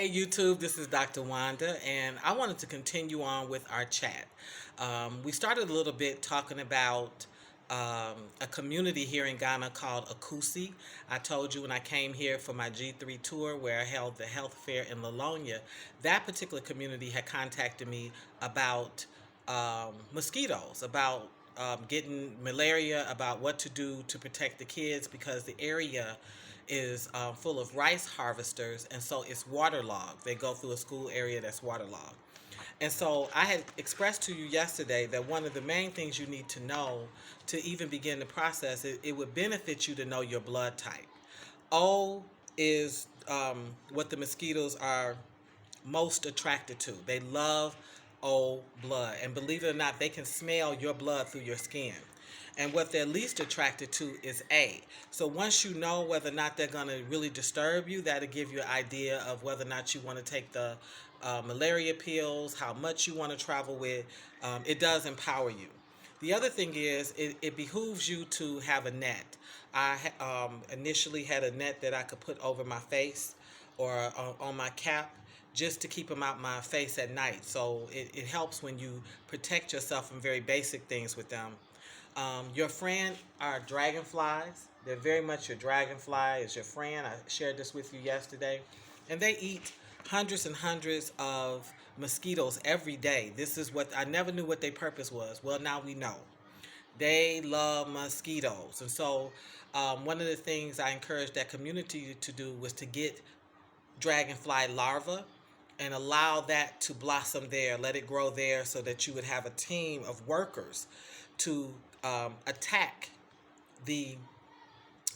Hey YouTube, this is Dr. Wanda, and I wanted to continue on with our chat. We started a little bit talking about a community here in Ghana called Akusi. I told you when I came here for my G3 tour where I held the health fair in Lilonia, that particular community had contacted me about mosquitoes, about getting malaria, about what to do to protect the kids because the area is full of rice harvesters, and so it's waterlogged. They go through a school area that's waterlogged. And so I had expressed to you yesterday that one of the main things you need to know to even begin the process, it would benefit you to know your blood type. O is what the mosquitoes are most attracted to. They love O blood. And believe it or not, they can smell your blood through your skin. And what they're least attracted to is A. So once you know whether or not they're going to really disturb you, that'll give you an idea of whether or not you want to take the malaria pills, how much you want to travel with. It does empower you. The other thing is, it behooves you to have a net. I initially had a net that I could put over my face or on my cap just to keep them out my face at night. So it helps when you protect yourself from very basic things with them. Your friend are dragonflies. They're very much your dragonfly is your friend. I shared this with you yesterday. And they eat hundreds and hundreds of mosquitoes every day. This is what I never knew what their purpose was. Well, now we know. They love mosquitoes. And so one of the things I encouraged that community to do was to get dragonfly larvae and allow that to blossom there, let it grow there so that you would have a team of workers to attack the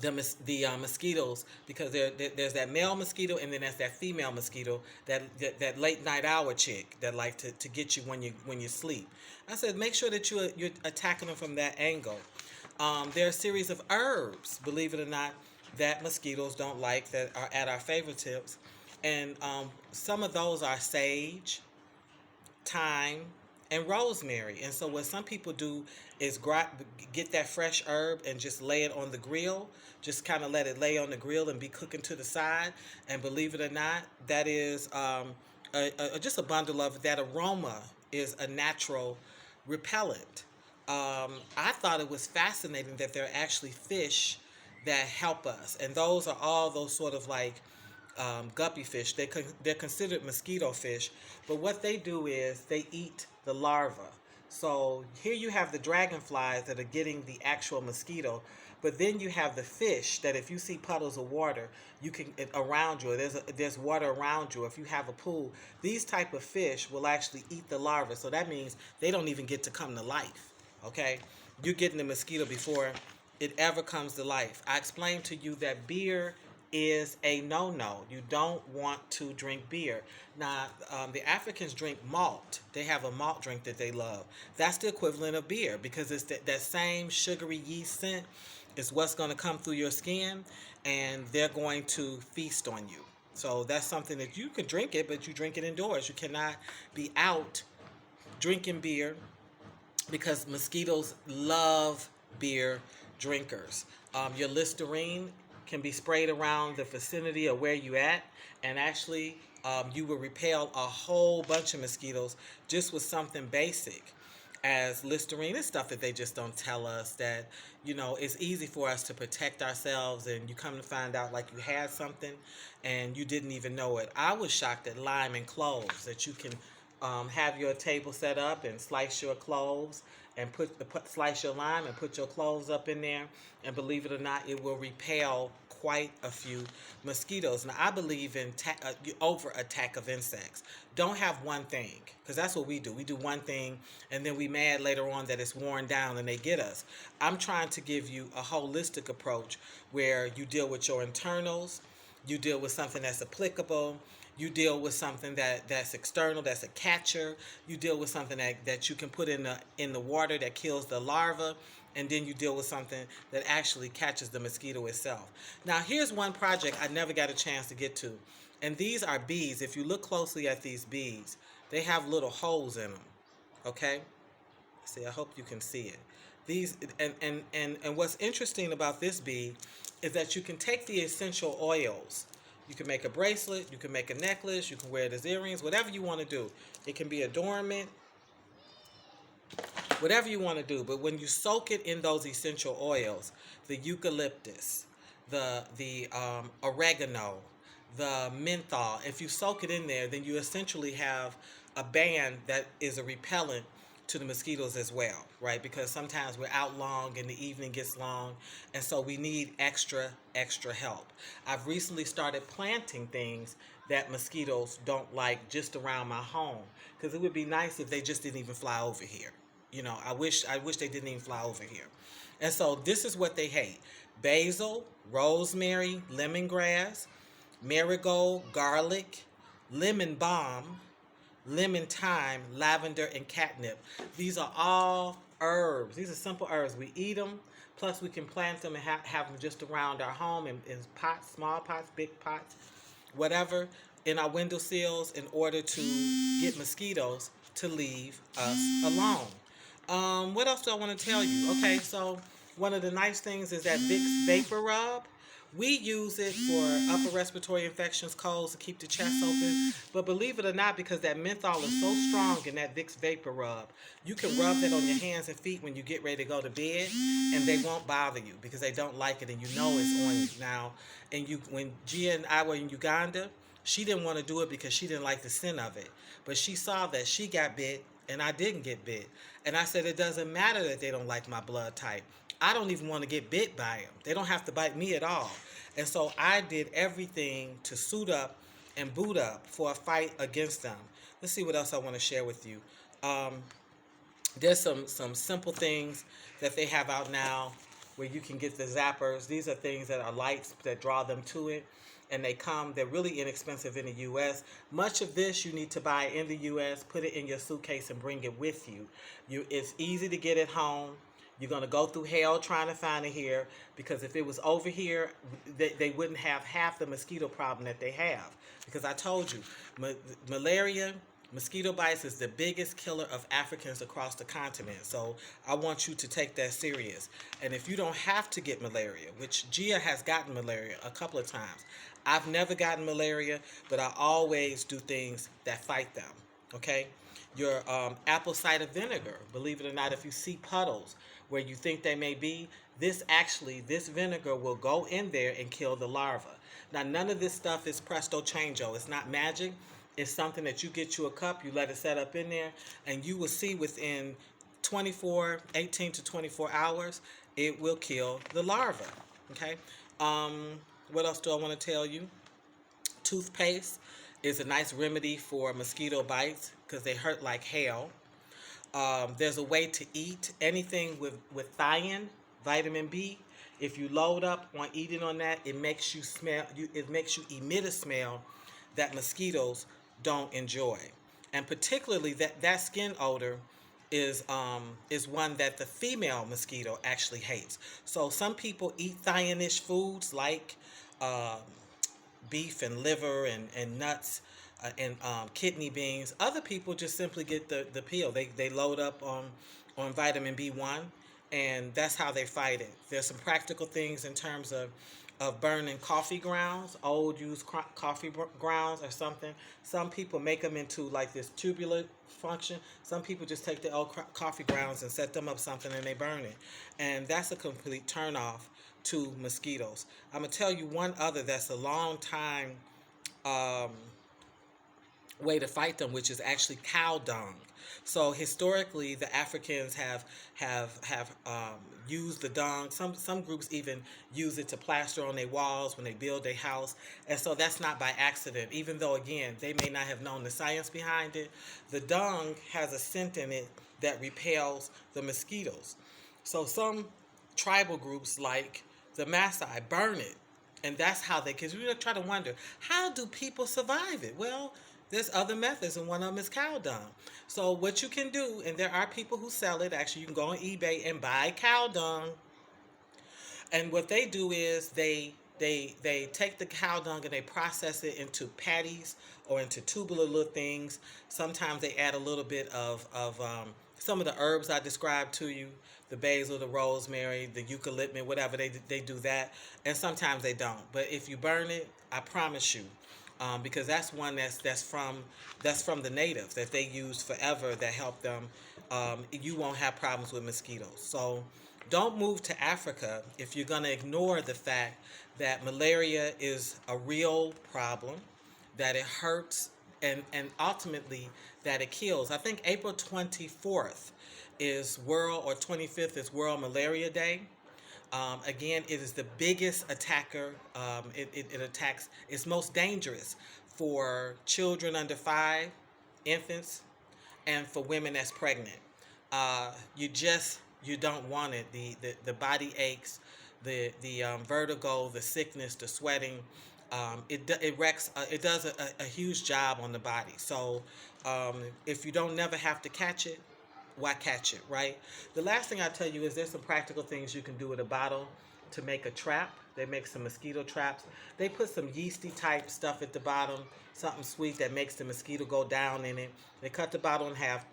mosquitoes, because there's that male mosquito and then there's that female mosquito, that late night hour chick that like to get you when you sleep. I said make sure that you're attacking them from that angle. There are a series of herbs, believe it or not, that mosquitoes don't like that are at our favorite tips, and some of those are sage, thyme, and rosemary. And so what some people do is get that fresh herb and just lay it on the grill, just kind of let it lay on the grill and be cooking to the side. And believe it or not, that is just a bundle of that aroma is a natural repellent. I thought it was fascinating that there are actually fish that help us, and those are all those sort of like guppy fish. They're considered mosquito fish, but what they do is they eat the larva. So here you have the dragonflies that are getting the actual mosquito, but then you have the fish that if you see puddles of water, you can around you. There's water around you. If you have a pool, these type of fish will actually eat the larva. So that means they don't even get to come to life. Okay, you're getting the mosquito before it ever comes to life. I explained to you that beer is a no-no. You don't want to drink beer. Now, the Africans drink malt. They have a malt drink that they love. That's the equivalent of beer because it's that same sugary yeast scent is what's going to come through your skin, and they're going to feast on you. So that's something that you can drink it, but you drink it indoors. You cannot be out drinking beer because mosquitoes love beer drinkers. Your Listerine can be sprayed around the vicinity of where you at, and actually you will repel a whole bunch of mosquitoes just with something basic as Listerine. It's stuff that they just don't tell us, that it's easy for us to protect ourselves, and you come to find out like you had something and you didn't even know it. I was shocked at lime and cloves, that you can have your table set up and slice your cloves and slice your lime and put your cloves up in there, and believe it or not, it will repel quite a few mosquitoes. Now I believe in over attack of insects. Don't have one thing, because that's what we do. We do one thing and then we mad later on that it's worn down and they get us. I'm trying to give you a holistic approach where you deal with your internals, you deal with something that's applicable, you deal with something that's external, that's a catcher. You deal with something that you can put in the water that kills the larva, and then you deal with something that actually catches the mosquito itself. Now, here's one project I never got a chance to get to, and these are bees. If you look closely at these bees, they have little holes in them. Okay, see, I hope you can see it. These and what's interesting about this bee is that you can take the essential oils You can make a bracelet, you can make a necklace, you can wear it as earrings, whatever you want to do. It can be adornment, whatever you want to do. But when you soak it in those essential oils, the eucalyptus, the oregano, the menthol, if you soak it in there, then you essentially have a band that is a repellent to the mosquitoes as well, right? Because sometimes we're out long and the evening gets long, and so we need extra help. I've recently started planting things that mosquitoes don't like just around my home, because it would be nice if they just didn't even fly over here. I wish they didn't even fly over here. And so this is what they hate: basil, rosemary, lemongrass, marigold, garlic, lemon balm, lemon thyme, lavender, and catnip. These are all herbs. These are simple herbs. We eat them. Plus, we can plant them and have them just around our home in pots, small pots, big pots, whatever, in our windowsills in order to get mosquitoes to leave us alone. What else do I want to tell you? Okay, so one of the nice things is that Vicks Vapor Rub. We use it for upper respiratory infections, colds, to keep the chest open. But believe it or not, because that menthol is so strong in that Vicks Vapor Rub, you can rub that on your hands and feet when you get ready to go to bed, and they won't bother you because they don't like it, and you know it's on you now. And when Gia and I were in Uganda, she didn't want to do it because she didn't like the scent of it. But she saw that she got bit and I didn't get bit. And I said, it doesn't matter that they don't like my blood type. I don't even want to get bit by them. They don't have to bite me at all. And so I did everything to suit up and boot up for a fight against them. Let's see what else I want to share with you. Um, there's some simple things that they have out now where you can get the zappers. These are things that are lights that draw them to it, and they're really inexpensive in the U.S. Much of this you need to buy in the U.S., put it in your suitcase and bring it with you. It's easy to get at home. You're going to go through hell trying to find it here, because if it was over here, they wouldn't have half the mosquito problem that they have. Because I told you, malaria, mosquito bites is the biggest killer of Africans across the continent. So I want you to take that serious. And if you don't have to get malaria, which Gia has gotten malaria a couple of times, I've never gotten malaria, but I always do things that fight them. Okay? Your apple cider vinegar, believe it or not, if you see puddles where you think they may be, this vinegar will go in there and kill the larva. Now, none of this stuff is presto changeo. It's not magic. It's something that you get you a cup, you let it set up in there, and you will see within 18 to 24 hours, it will kill the larva. Okay? What else do I want to tell you? Toothpaste is a nice remedy for mosquito bites because they hurt like hell. There's a way to eat anything with thiamine, vitamin B. If you load up on eating on that, it makes you emit a smell that mosquitoes don't enjoy, and particularly that skin odor is one that the female mosquito actually hates. So some people eat thiamine foods like um, beef and liver and nuts and kidney beans. Other people just simply get the pill. They load up on vitamin B1, and that's how they fight it. There's some practical things in terms of burning coffee grounds, old used coffee grounds or something. Some people make them into like this tubular function. Some people just take the old coffee grounds and set them up something and they burn it. And that's a complete turnoff to mosquitoes. I'm going to tell you one other that's a long time um, way to fight them, which is actually cow dung. So historically, the Africans have used the dung. Some groups even use it to plaster on their walls when they build their house, and so that's not by accident. Even though again they may not have known the science behind it, the dung has a scent in it that repels the mosquitoes. So some tribal groups like the Maasai burn it, and that's how they. Because we try to wonder, how do people survive it? Well, there's other methods, and one of them is cow dung. So what you can do, and there are people who sell it. Actually, you can go on eBay and buy cow dung. And what they do is they take the cow dung and they process it into patties or into tubular little things. Sometimes they add a little bit of some of the herbs I described to you, the basil, the rosemary, the eucalyptus, whatever, they do that, and sometimes they don't. But if you burn it, I promise you, because that's one that's from the natives that they used forever that helped them. You won't have problems with mosquitoes. So don't move to Africa if you're going to ignore the fact that malaria is a real problem, that it hurts, and ultimately that it kills. I think April 24th is World, or 25th is World Malaria Day. Again, it is the biggest attacker. It attacks, it's most dangerous for children under 5, infants, and for women that's pregnant. You don't want it. The body aches, the vertigo, the sickness, the sweating. It wrecks. It does a huge job on the body. So if you don't never have to catch it, why catch it, right? The last thing I tell you is there's some practical things you can do with a bottle to make a trap. They make some mosquito traps. They put some yeasty type stuff at the bottom, something sweet that makes the mosquito go down in it. They cut the bottle in half,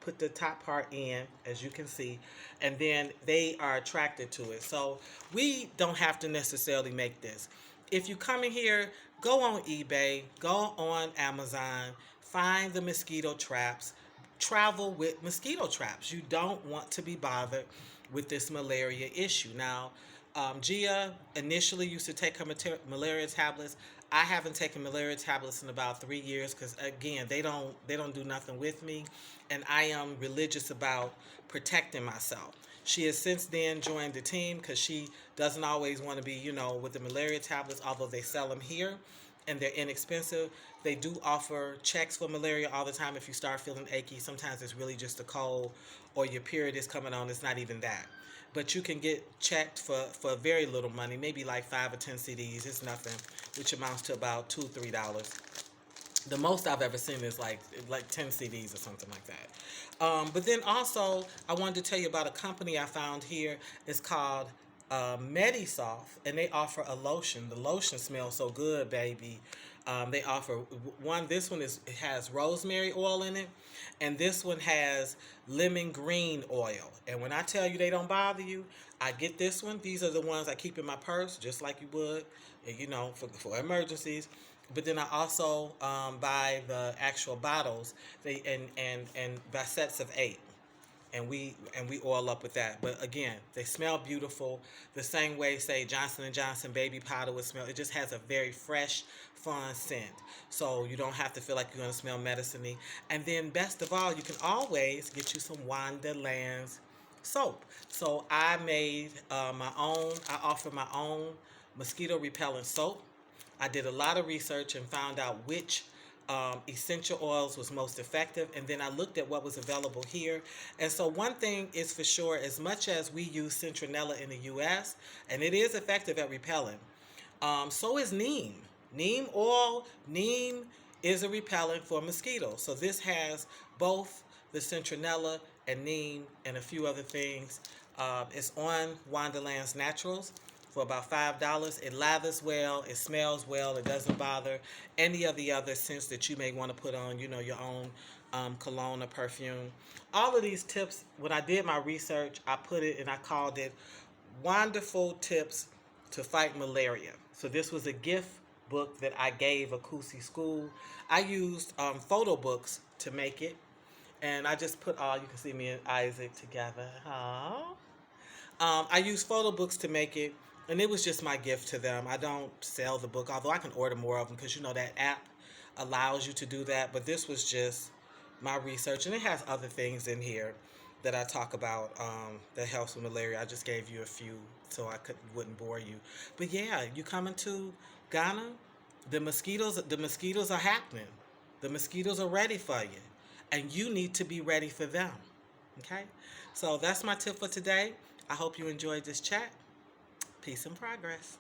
put the top part in, as you can see, and then they are attracted to it. So we don't have to necessarily make this. If you come in here, go on eBay, go on Amazon, find the mosquito traps, travel with mosquito traps. You don't want to be bothered with this malaria issue. Now, Gia initially used to take her malaria tablets. I haven't taken malaria tablets in about 3 years because again, they don't do nothing with me, and I am religious about protecting myself. She has since then joined the team because she doesn't always want to be, with the malaria tablets, although they sell them here and they're inexpensive. They do offer checks for malaria all the time if you start feeling achy. Sometimes it's really just a cold or your period is coming on. It's not even that. But you can get checked for very little money, maybe like 5 or 10 CDs. It's nothing, which amounts to about $2 or $3. The most I've ever seen is like 10 CDs or something like that. But then also, I wanted to tell you about a company I found here. It's called Medisoft, and they offer a lotion. The lotion smells so good, baby. They offer one. This one it has rosemary oil in it, and this one has lemon green oil. And when I tell you they don't bother you, I get this one. These are the ones I keep in my purse, just like you would, for emergencies. But then I also buy the actual bottles. They and by sets of 8, and we oil up with that. But again, they smell beautiful. The same way, say Johnson & Johnson baby powder would smell. It just has a very fresh, fun scent. So you don't have to feel like you're gonna smell medicine-y. And then best of all, you can always get you some Wonderland's soap. So I made my own. I offer my own mosquito repellent soap. I did a lot of research and found out which essential oils was most effective, and then I looked at what was available here. And so one thing is for sure, as much as we use citronella in the U.S., and it is effective at repelling, so is neem. Neem oil, neem is a repellent for mosquitoes. So this has both the citronella and neem and a few other things. It's on Wonderland's Naturals for about $5. It lathers well, it smells well, it doesn't bother any of the other scents that you may want to put on, your own cologne or perfume. All of these tips, when I did my research, I put it and I called it Wonderful Tips to Fight Malaria. So this was a gift book that I gave Akusi School. I used photo books to make it, and I just put all, you can see me and Isaac together. Aww. I use photo books to make it, and it was just my gift to them. I don't sell the book, although I can order more of them because that app allows you to do that. But this was just my research, and it has other things in here that I talk about that helps with malaria. I just gave you a few so I wouldn't bore you. But yeah, you coming to Ghana? The mosquitoes are happening. The mosquitoes are ready for you, and you need to be ready for them. Okay? So that's my tip for today. I hope you enjoyed this chat. Peace and progress.